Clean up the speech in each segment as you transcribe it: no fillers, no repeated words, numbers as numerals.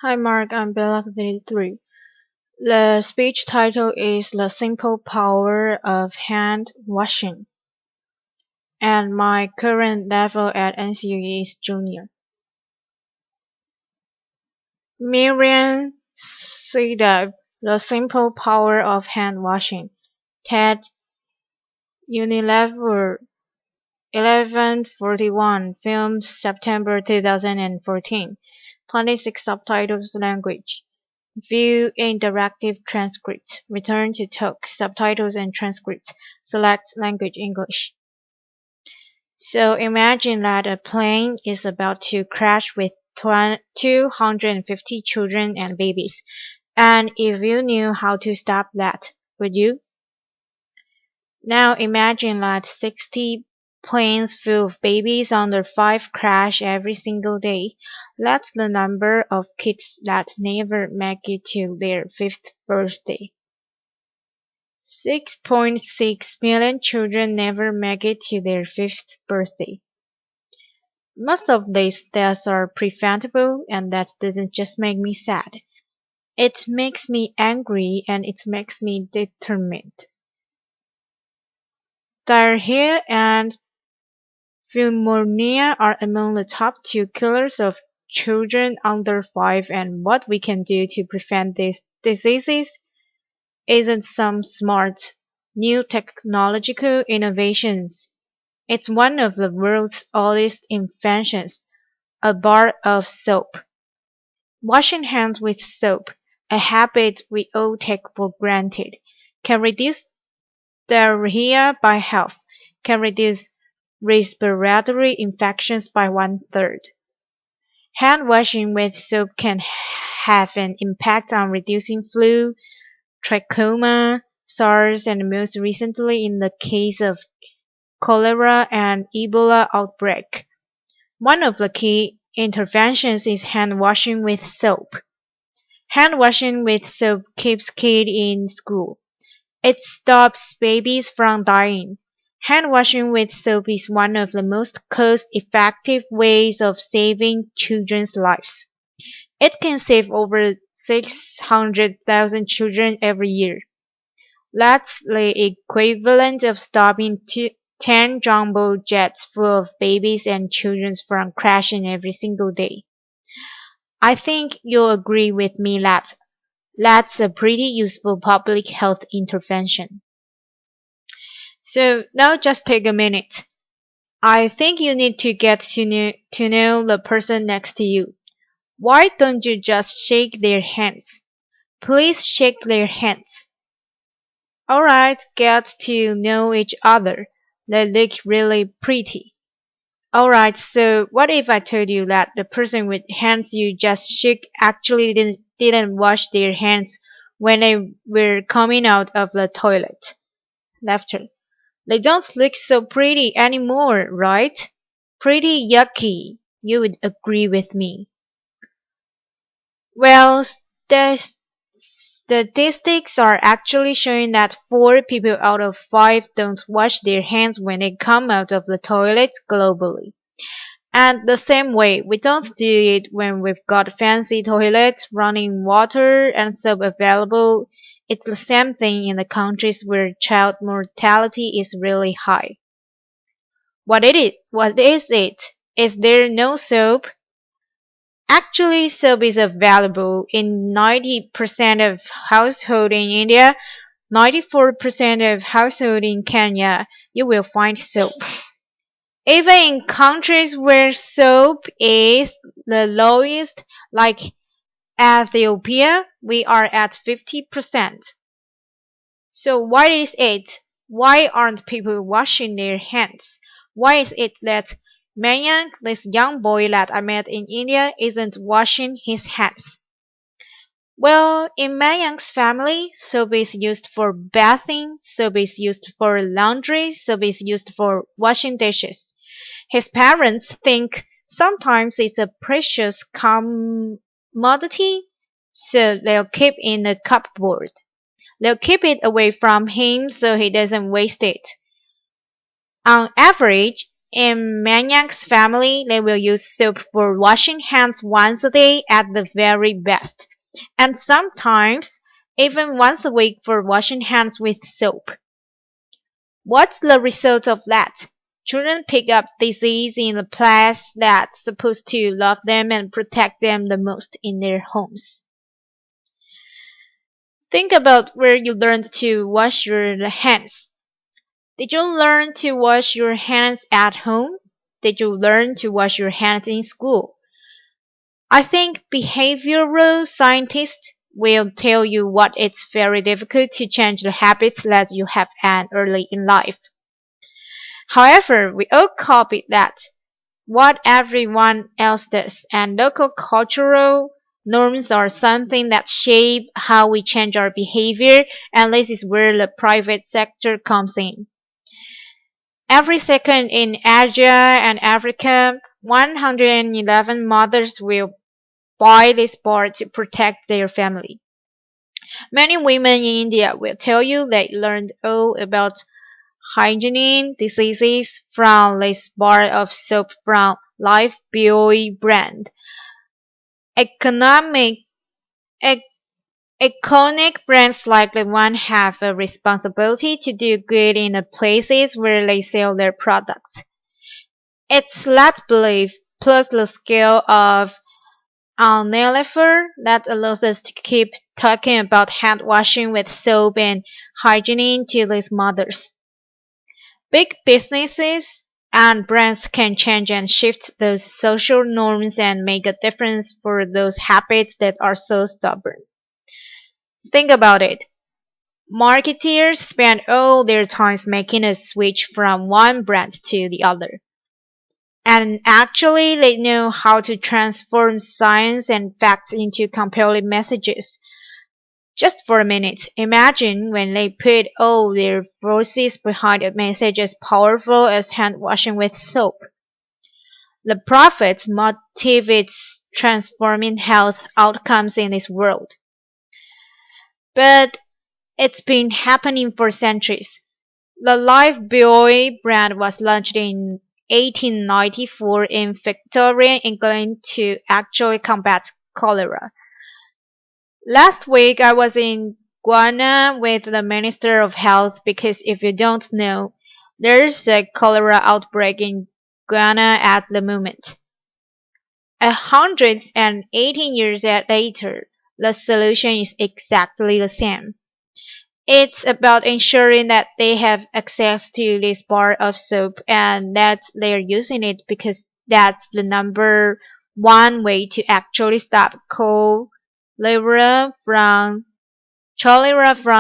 Hi Mark, I'm Bella 33. The speech title is The Simple Power of Hand Washing, and my current level at NCUE is junior. Myriam Sidibe, The Simple Power of Hand Washing, TED Unilever 1141, filmed September 2014, 26 subtitles language. View interactive transcript. Return to talk. Subtitles and transcripts. Select language English. So imagine that a plane is about to crash with 250 children and babies. And if you knew how to stop that, would you? Now imagine that 60 planes full of babies under 5 crash every single day. That's the number of kids that never make it to their 5th birthday. 6.6 million children never make it to their 5th birthday. Most of these deaths are preventable, and that doesn't just make me sad. It makes me angry, and it makes me determined. Diarrhea and pneumonia are among the top 2 killers of children under 5, and what we can do to prevent these diseases isn't some smart, new technological innovations. It's one of the world's oldest inventions, a bar of soap. Washing hands with soap, a habit we all take for granted, can reduce diarrhea by half, can reduce respiratory infections by 1/3. Hand washing with soap can have an impact on reducing flu, trachoma, SARS, and most recently in the case of cholera and Ebola outbreak. One of the key interventions is hand washing with soap. Hand washing with soap keeps kids in school. It stops babies from dying. Hand washing with soap is one of the most cost-effective ways of saving children's lives. It can save over 600,000 children every year. That's the equivalent of stopping 10 jumbo jets full of babies and children from crashing every single day. I think you'll agree with me that that's a pretty useful public health intervention. So now just take a minute. I think you need to get to know the person next to you. Why don't you just shake their hands? Please shake their hands. Alright, get to know each other. They look really pretty. Alright, so what if I told you that the person with hands you just shook actually didn't wash their hands when they were coming out of the toilet? Laughter. They don't look so pretty anymore, right? Pretty yucky. You would agree with me. Well, the statistics are actually showing that 4 people out of 5 don't wash their hands when they come out of the toilet globally. And the same way, we don't do it when we've got fancy toilets, running water, and soap available. It's the same thing in the countries where child mortality is really high. What is it? Is there no soap? Actually, soap is available in 90% of households in India, 94% of households in Kenya. You will find soap. Even in countries where soap is the lowest, like Ethiopia, we are at 50%. So what is it? Why aren't people washing their hands? Why is it that Mayank, this young boy that I met in India, isn't washing his hands? Well, in Mayank's family, soap is used for bathing, soap is used for laundry, soap is used for washing dishes. His parents think sometimes it's a precious commodity, so they'll keep in the cupboard. They'll keep it away from him so he doesn't waste it. On average, In Maniac's family, they will use soap for washing hands once a day at the very best, and sometimes even once a week for washing hands with soap. What's the result of that? Children pick up disease in the place that's supposed to love them and protect them the most in their homes. Think about where you learned to wash your hands. Did you learn to wash your hands at home? Did you learn to wash your hands in school? I think behavioral scientists will tell you what it's very difficult to change the habits that you have had early in life. However, we all copy that, what everyone else does, and local cultural norms are something that shape how we change our behavior, and this is where the private sector comes in. Every second in Asia and Africa, 111 mothers will buy this bar to protect their family. Many women in India will tell you they learned all about hygiene diseases from this bar of soap from Lifebuoy brand. Economic, ec- iconic brands like the one have a responsibility to do good in the places where they sell their products. It's that belief plus the skill of Unilever that allows us to keep talking about hand washing with soap and hygiene to these mothers. Big businesses and brands can change and shift those social norms and make a difference for those habits that are so stubborn. Think about it. Marketeers spend all their time making a switch from one brand to the other. And actually, they know how to transform science and facts into compelling messages. Just for a minute, imagine when they put all their forces behind a message as powerful as hand washing with soap. The profit motivates transforming health outcomes in this world. But it's been happening for centuries. The Lifebuoy brand was launched in 1894 in Victorian England to actually combat cholera. Last week I was in Ghana with the Minister of Health because if you don't know, there's a cholera outbreak in Ghana at the moment. 118 years later, the solution is exactly the same. It's about ensuring that they have access to this bar of soap and that they're using it because that's the number one way to actually stop cholera from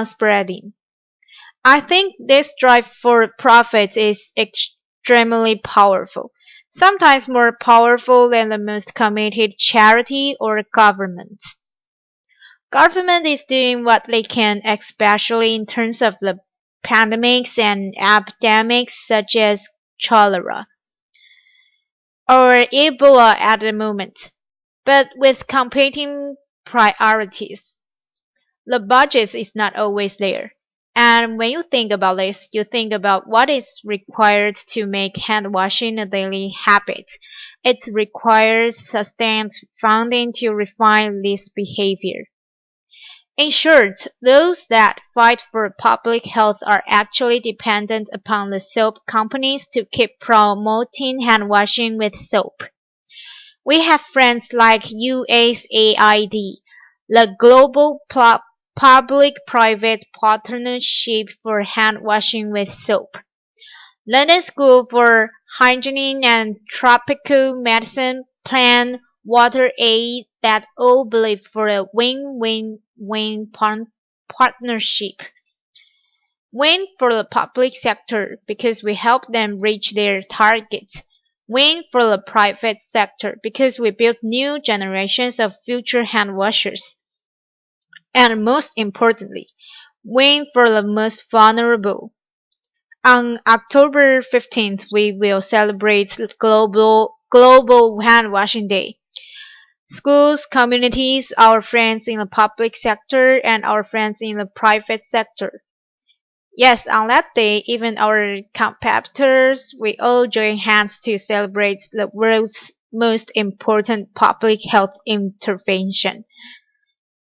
spreading. I think this drive for profit is extremely powerful, sometimes more powerful than the most committed charity or government. Government is doing what they can, especially in terms of the pandemics and epidemics such as cholera or Ebola at the moment, but with competing priorities. The budget is not always there. And when you think about this, you think about what is required to make hand washing a daily habit. It requires sustained funding to refine this behavior. In short, those that fight for public health are actually dependent upon the soap companies to keep promoting hand washing with soap. We have friends like USAID, the Global Public-Private Partnership for Hand Washing with Soap, London School for Hygiene and Tropical Medicine Plan Water Aid that all believe for a win-win-win partnership. Win for the public sector because we help them reach their targets. Win for the private sector because we build new generations of future hand washers. And most importantly, win for the most vulnerable. On October 15th, we will celebrate Global Hand Washing Day. Schools, communities, our friends in the public sector, and our friends in the private sector. Yes, on that day, even our competitors, we all join hands to celebrate the world's most important public health intervention.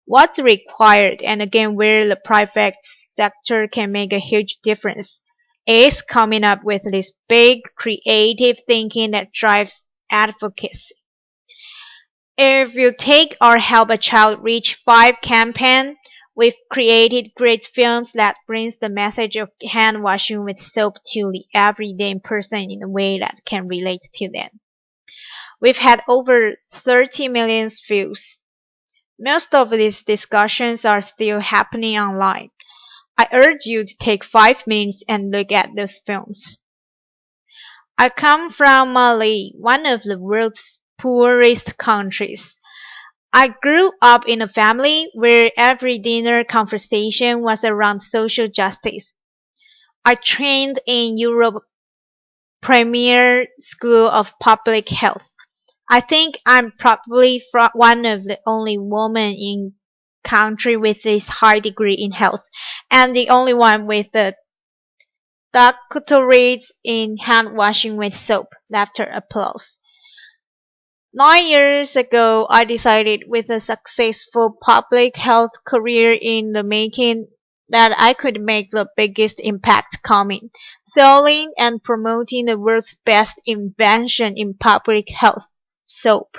What's required, and again where the private sector can make a huge difference, is coming up with this big creative thinking that drives advocacy. If you take our Help a Child Reach 5 campaign, we've created great films that brings the message of hand washing with soap to the everyday person in a way that can relate to them. We've had over 30 million views. Most of these discussions are still happening online. I urge you to take 5 minutes and look at those films. I come from Mali, one of the world's poorest countries. I grew up in a family where every dinner conversation was around social justice. I trained in Europe's premier school of public health. I think I'm probably one of the only women in country with this high degree in health, and the only one with a doctorate in hand washing with soap. Laughter applause. 9 years ago, I decided with a successful public health career in the making that I could make the biggest impact coming, selling and promoting the world's best invention in public health, soap.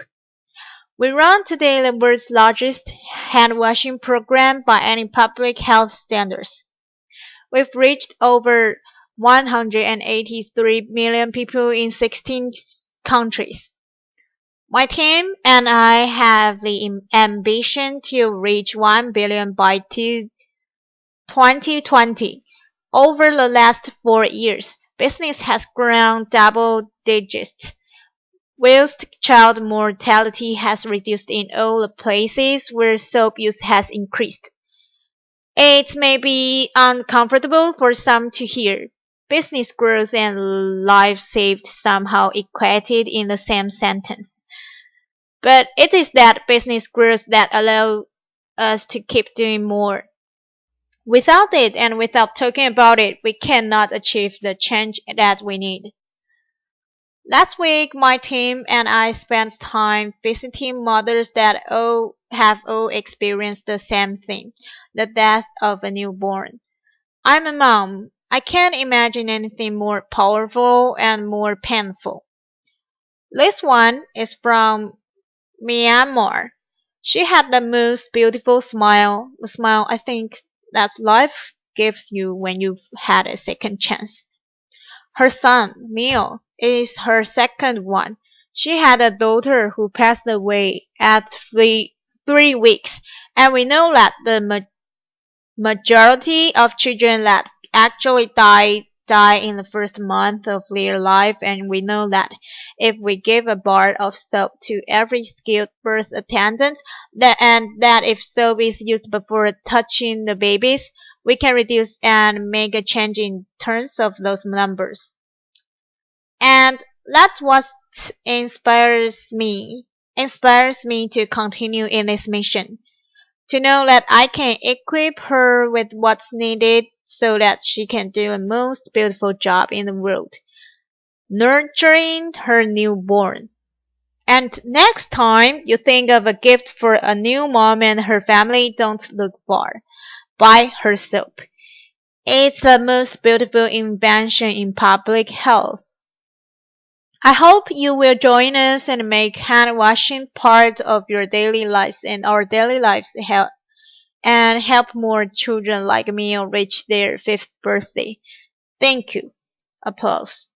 We run today the world's largest hand washing program by any public health standards. We've reached over 183 million people in 16 countries. My team and I have the ambition to reach 1 billion by 2020. Over the last 4 years, business has grown double digits, whilst child mortality has reduced in all the places where soap use has increased. It may be uncomfortable for some to hear. Business growth and life saved somehow equated in the same sentence. But it is that business growth that allows us to keep doing more. Without it and without talking about it, we cannot achieve the change that we need. Last week, my team and I spent time visiting mothers that have all experienced the same thing, the death of a newborn. I'm a mom. I can't imagine anything more powerful and more painful. This one is from Myanmar. She had the most beautiful smile, the smile I think that life gives you when you've had a second chance. Her son, Mio, is her second one. She had a daughter who passed away at 3 weeks, and we know that the majority of children that actually die in the first month of their life, and we know that if we give a bar of soap to every skilled birth attendant, and that if soap is used before touching the babies, we can reduce and make a change in terms of those numbers. And that's what inspires me to continue in this mission, to know that I can equip her with what's needed so that she can do the most beautiful job in the world, nurturing her newborn. And next time you think of a gift for a new mom and her family, don't look far. Buy her soap. It's the most beautiful invention in public health. I hope you will join us and make hand washing part of your daily lives and our daily lives and help more children like me reach their 5th birthday. Thank you. Applause.